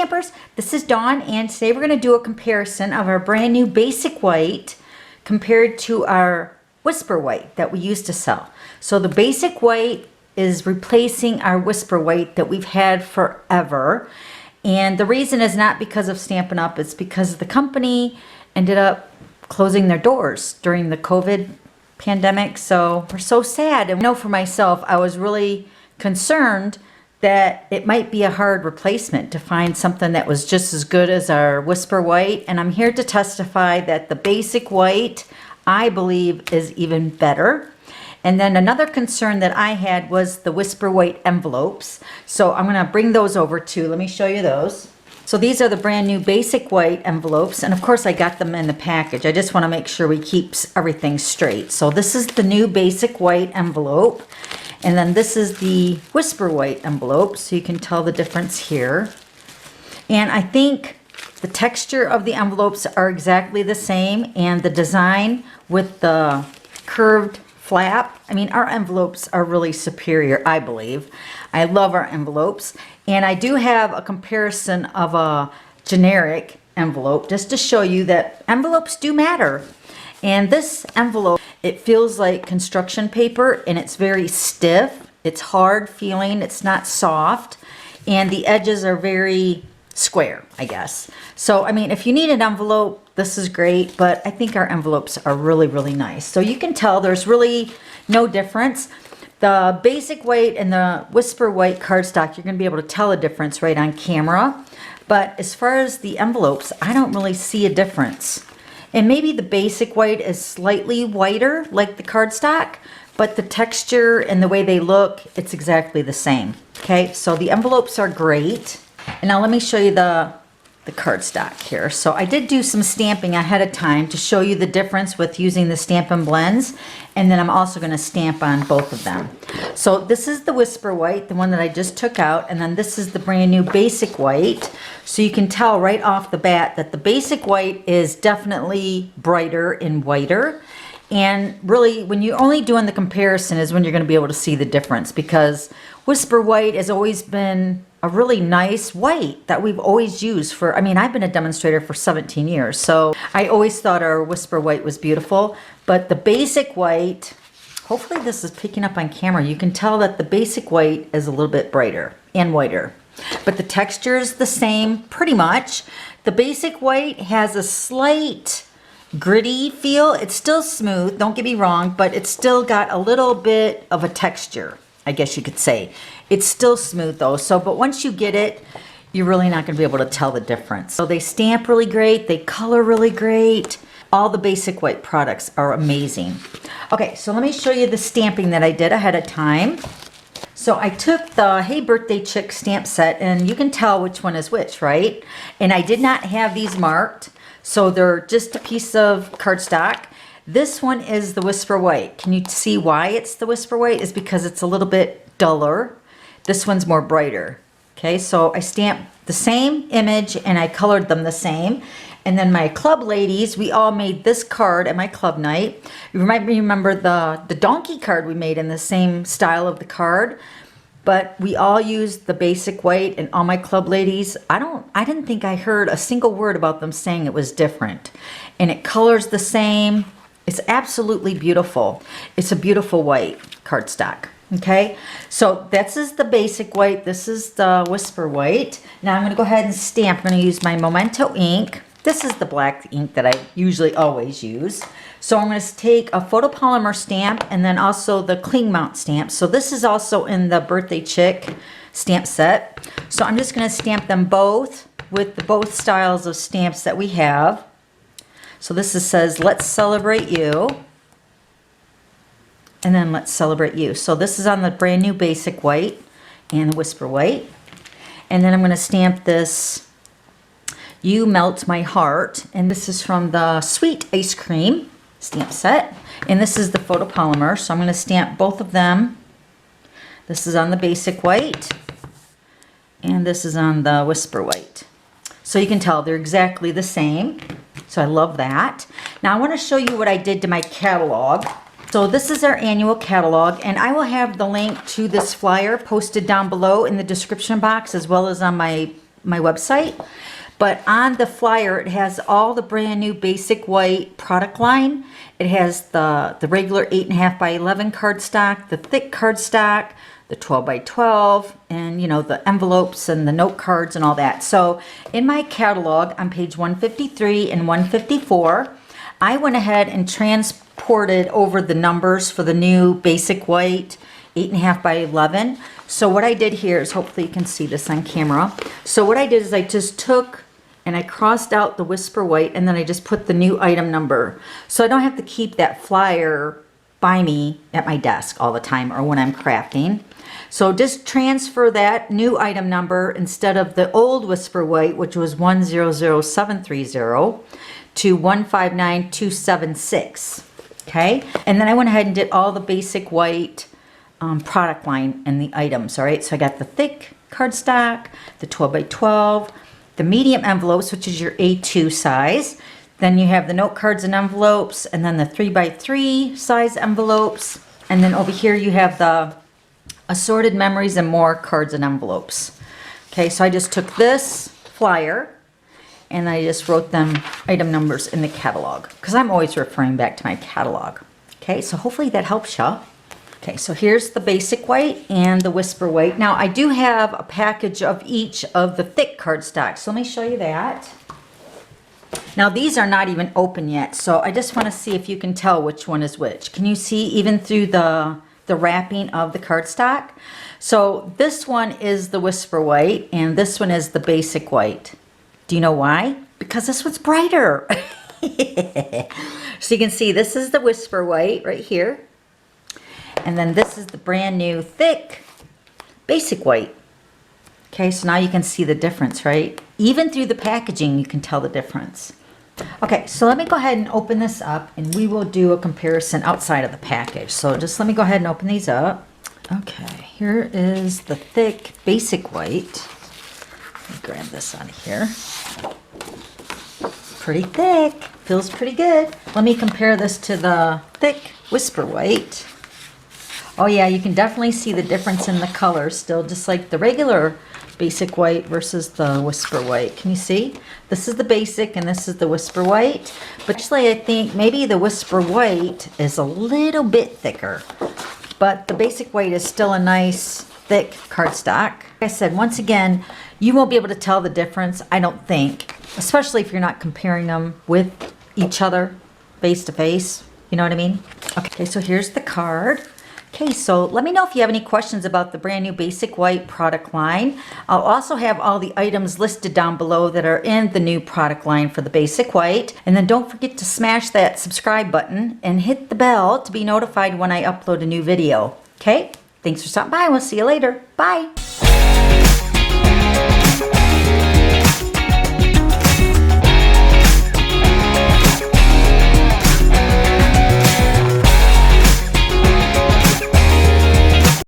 Stampers, this is Dawn, and today we're going to do a comparison of our brand new basic white compared to our Whisper White that we used to sell. So the basic white is replacing our Whisper White that we've had forever. And the reason is not because of Stampin' Up, it's because the company ended up closing their doors during the COVID pandemic. So we're so sad. And I know for myself, I was really concerned that it might be a hard replacement to find something that was just as good as our Whisper White. And I'm here to testify that the basic white, I believe, is even better. And then another concern that I had was the Whisper White envelopes. So I'm going to bring those over too. Let me show you those. So these are the brand new basic white envelopes. And of course I got them in the package. I just want to make sure we keep everything straight. So this is the new basic white envelope. And then this is the Whisper White envelope. So you can tell the difference here. And I think the texture of the envelopes are exactly the same. And the design with the curved flap. I mean, our envelopes are really superior, I believe. I love our envelopes. And I do have a comparison of a generic envelope just to show you that envelopes do matter. And this envelope, it feels like construction paper and it's very stiff. It's hard feeling, it's not soft. And the edges are very square, I guess. So, I mean, if you need an envelope, this is great, but I think our envelopes are really, really nice. So you can tell there's really no difference. The basic white and the Whisper White cardstock, you're going to be able to tell a difference right on camera. But as far as the envelopes, I don't really see a difference. And maybe the basic white is slightly whiter like the cardstock, but the texture and the way they look, it's exactly the same. Okay, so the envelopes are great. And now let me show you the cardstock here. So I did do some stamping ahead of time to show you the difference with using the Stampin' Blends. And then I'm also going to stamp on both of them. So this is the Whisper White, the one that I just took out. And then this is the brand new basic white. So you can tell right off the bat that the basic white is definitely brighter and whiter. And really, when you're only doing the comparison is when you're going to be able to see the difference, because Whisper White has always been a really nice white that we've always used for, I mean, I've been a demonstrator for 17 years, so I always thought our Whisper White was beautiful. But the basic white, hopefully this is picking up on camera, you can tell that the basic white is a little bit brighter and whiter. But the texture is the same, pretty much. The basic white has a slight gritty feel. It's still smooth, don't get me wrong, but it's still got a little bit of a texture, I guess you could say. It's still smooth though, so but once you get it, you're really not going to be able to tell the difference. So they stamp really great, they color really great. All the basic white products are amazing. Okay, so let me show you the stamping that I did ahead of time. So I took the Hey Birthday Chick stamp set, and you can tell which one is which, right? And I did not have these marked, so they're just a piece of cardstock. This one is the Whisper White. Can you see why it's the Whisper White? Is because it's a little bit duller. This one's more brighter. Okay, so I stamped the same image and I colored them the same. And then my club ladies, we all made this card at my club night. You might remember the donkey card we made in the same style of the card. But we all used the basic white, and all my club ladies, I didn't think I heard a single word about them saying it was different. And it colors the same. It's absolutely beautiful. It's a beautiful white cardstock. Okay, so this is the basic white. This is the Whisper White. Now I'm going to go ahead and stamp. I'm going to use my Memento ink. This is the black ink that I usually always use. So I'm going to take a photopolymer stamp and then also the cling mount stamp. So this is also in the Birthday Chick stamp set. So I'm just going to stamp them both with both styles of stamps that we have. So this says, let's celebrate you. And then let's celebrate you. So this is on the brand new basic white and the Whisper White. And then I'm going to stamp this You Melt My Heart. And this is from the Sweet Ice Cream stamp set. And this is the photopolymer. So I'm going to stamp both of them. This is on the basic white. And this is on the Whisper White. So you can tell they're exactly the same. So I love that. Now I want to show you what I did to my catalog. So this is our annual catalog, and I will have the link to this flyer posted down below in the description box, as well as on my my website. But on the flyer, it has all the brand new basic white product line. It has the regular 8.5 by 11 cardstock, the thick cardstock, the 12 by 12, and you know, the envelopes and the note cards and all that. So in my catalog on page 153 and 154, I went ahead and transported over the numbers for the new basic white 8.5 by 11. So what I did here is, hopefully you can see this on camera. So what I did is I just took and I crossed out the Whisper White, and then I just put the new item number. So I don't have to keep that flyer by me at my desk all the time or when I'm crafting. So just transfer that new item number instead of the old Whisper White, which was 100730, to 159276. Okay, and then I went ahead and did all the basic white product line and the items. All right, so I got the thick cardstock, the 12 by 12, the medium envelopes, which is your A2 size. Then you have the note cards and envelopes, and then the 3 by 3 size envelopes. And then over here you have the assorted memories and more cards and envelopes. Okay, so I just took this flyer and I just wrote them item numbers in the catalog, because I'm always referring back to my catalog. Okay, so hopefully that helps you. Okay, so here's the basic white and the Whisper White. Now I do have a package of each of the thick cardstock, so let me show you that. Now these are not even open yet, so I just want to see if you can tell which one is which. Can you see even through the wrapping of the cardstock? So this one is the Whisper White and this one is the basic white. Do you know why? Because this one's brighter. So you can see this is the Whisper White right here. And then this is the brand new thick basic white. Okay, so now you can see the difference, right? Even through the packaging, you can tell the difference. Okay, so let me go ahead and open this up and we will do a comparison outside of the package. So just let me go ahead and open these up. Okay, here is the thick basic white. Let me grab this out of here. Pretty thick, feels pretty good. Let me compare this to the thick Whisper White. Oh yeah, you can definitely see the difference in the color still, just like the regular basic white versus the Whisper White. Can you see? This is the basic and this is the Whisper White. But actually I think maybe the Whisper White is a little bit thicker. But the basic white is still a nice thick cardstock. Like I said, once again, you won't be able to tell the difference, I don't think. Especially if you're not comparing them with each other face to face. You know what I mean? Okay, so here's the card. Okay, so let me know if you have any questions about the brand new basic white product line. I'll also have all the items listed down below that are in the new product line for the basic white. And then don't forget to smash that subscribe button and hit the bell to be notified when I upload a new video. Okay, thanks for stopping by. We'll see you later. Bye.